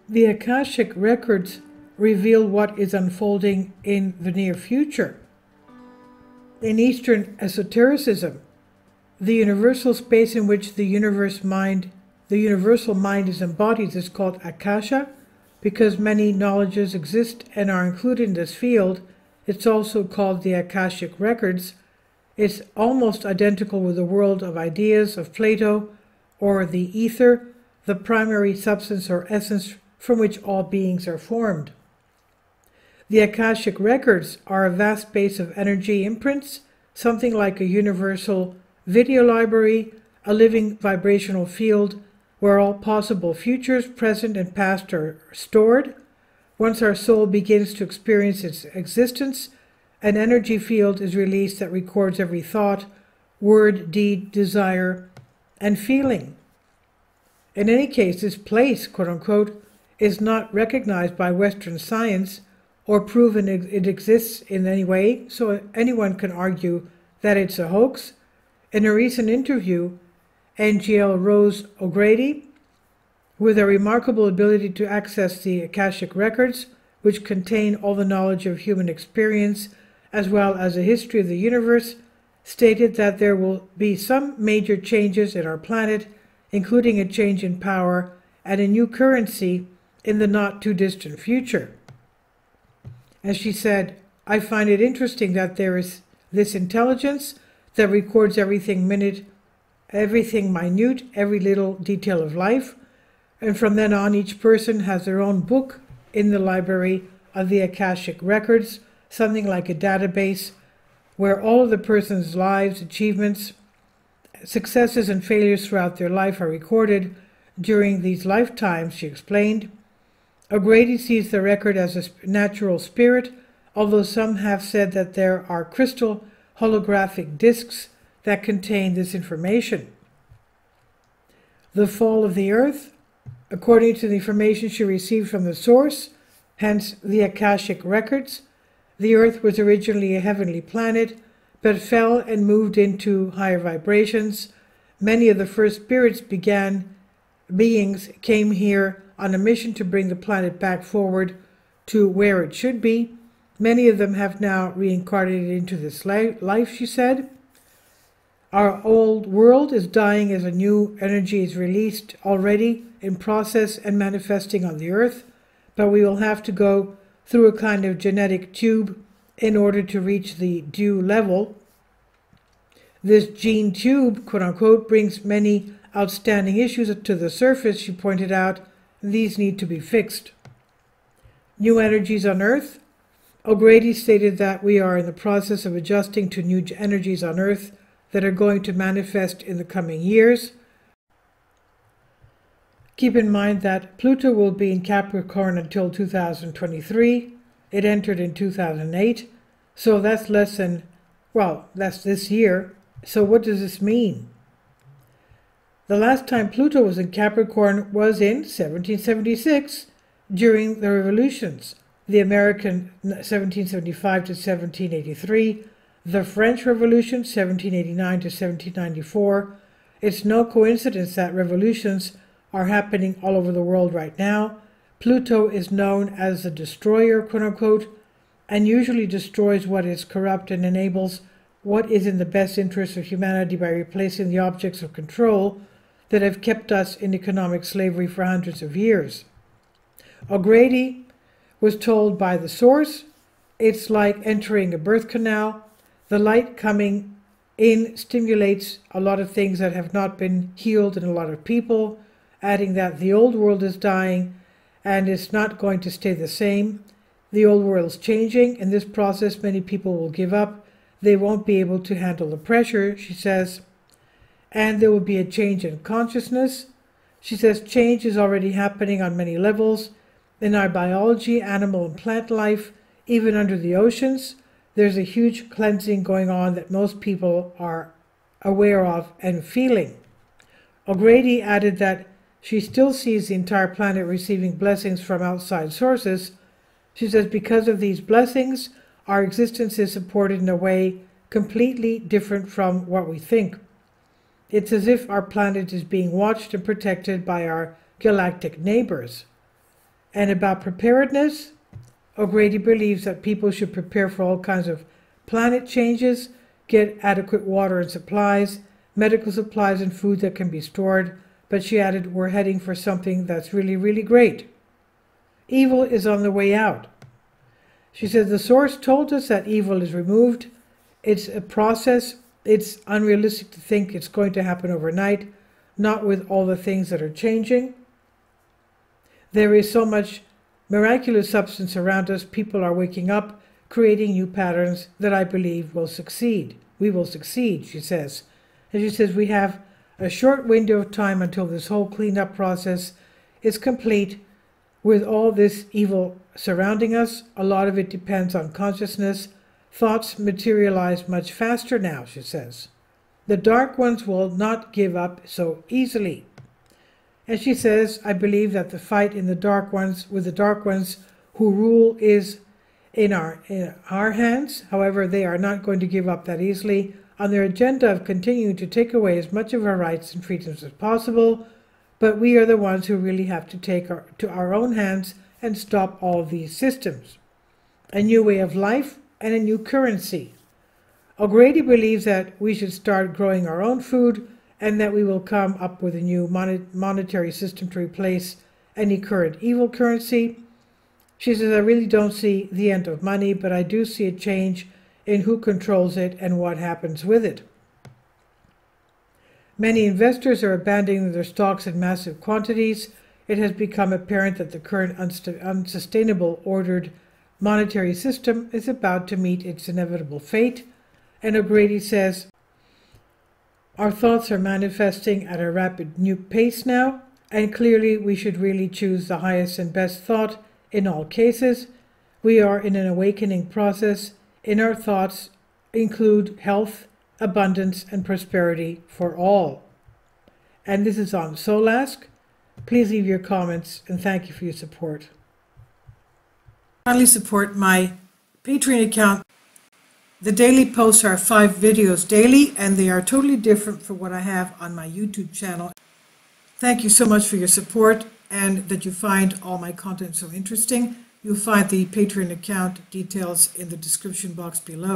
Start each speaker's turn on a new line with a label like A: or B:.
A: The Akashic records reveal what is unfolding in the near future. In Eastern esotericism, the universal space in which the universal mind is embodied is called Akasha. Because many knowledges exist and are included in this field, it's also called the Akashic records. It's almost identical with the world of ideas of Plato, or the ether, the primary substance or essence from which all beings are formed. The Akashic records are a vast base of energy imprints, something like a universal video library, a living vibrational field where all possible futures, present and past are stored. Once our soul begins to experience its existence, an energy field is released that records every thought, word, deed, desire, and feeling. In any case, this place, quote-unquote, is not recognized by Western science or proven it exists in any way, so anyone can argue that it's a hoax. In a recent interview, NGL Rose O'Grady, with a remarkable ability to access the Akashic records, which contain all the knowledge of human experience as well as a history of the universe, stated that there will be some major changes in our planet, including a change in power and a new currency in the not-too-distant future. As she said, I find it interesting that there is this intelligence that records everything minute, every little detail of life, and from then on each person has their own book in the library of the Akashic records, something like a database where all of the person's lives, achievements, successes and failures throughout their life are recorded during these lifetimes, she explained. O'Grady sees the record as a natural spirit, although some have said that there are crystal holographic discs that contain this information. The fall of the earth, according to the information she received from the source, hence the Akashic records, the earth was originally a heavenly planet, but fell and moved into higher vibrations. Many of the first beings came here on a mission to bring the planet back forward to where it should be. Many of them have now reincarnated into this life, she said. Our old world is dying as a new energy is released, already in process and manifesting on the earth, but we will have to go through a kind of genetic tube in order to reach the due level. This gene tube, quote-unquote, brings many outstanding issues to the surface, she pointed out. These need to be fixed. New energies on Earth. O'Grady stated that we are in the process of adjusting to new energies on Earth that are going to manifest in the coming years. Keep in mind that Pluto will be in Capricorn until 2023. It entered in 2008, so that's that's this year. So what does this mean? The last time Pluto was in Capricorn was in 1776 during the revolutions, the American 1775 to 1783, the French Revolution 1789 to 1794. It's no coincidence that revolutions are happening all over the world right now. Pluto is known as the destroyer, quote-unquote, and usually destroys what is corrupt and enables what is in the best interest of humanity by replacing the objects of control that have kept us in economic slavery for hundreds of years. O'Grady was told by the source, it's like entering a birth canal. The light coming in stimulates a lot of things that have not been healed in a lot of people, adding that the old world is dying and it's not going to stay the same. The old world is changing. In this process, many people will give up. They won't be able to handle the pressure, she says. And there will be a change in consciousness. She says change is already happening on many levels. In our biology, animal and plant life, even under the oceans, there's a huge cleansing going on that most people are aware of and feeling. O'Grady added that she still sees the entire planet receiving blessings from outside sources. She says because of these blessings, our existence is supported in a way completely different from what we think. It's as if our planet is being watched and protected by our galactic neighbors. And about preparedness, O'Grady believes that people should prepare for all kinds of planet changes, get adequate water and supplies, medical supplies and food that can be stored, but she added, we're heading for something that's really, really great. Evil is on the way out. She says the source told us that evil is removed. It's a process. It's unrealistic to think it's going to happen overnight, not with all the things that are changing. There is so much miraculous substance around us. People are waking up, creating new patterns that I believe will succeed. We will succeed, she says. And she says we have a short window of time until this whole cleanup process is complete. With all this evil surrounding us, a lot of it depends on consciousness. Thoughts materialize much faster now, she says. The dark ones will not give up so easily. And she says, I believe that the fight in the dark ones, with the dark ones who rule, is in our hands. However, they are not going to give up that easily on their agenda of continuing to take away as much of our rights and freedoms as possible. But we are the ones who really have to take to our own hands and stop all these systems. A new way of life and a new currency. O'Grady believes that we should start growing our own food and that we will come up with a new monetary system to replace any current evil currency. She says, I really don't see the end of money, but I do see a change in who controls it and what happens with it. Many investors are abandoning their stocks in massive quantities. It has become apparent that the current unsustainable ordered monetary system is about to meet its inevitable fate. And O'Grady says, our thoughts are manifesting at a rapid new pace now, and clearly we should really choose the highest and best thought in all cases. We are in an awakening process. In our thoughts include health, abundance, and prosperity for all. And this is on Soul Ask. Please leave your comments, and thank you for your support. Kindly support my Patreon account. The daily posts are 5 videos daily, and they are totally different from what I have on my YouTube channel. Thank you so much for your support and that you find all my content so interesting. You'll find the Patreon account details in the description box below.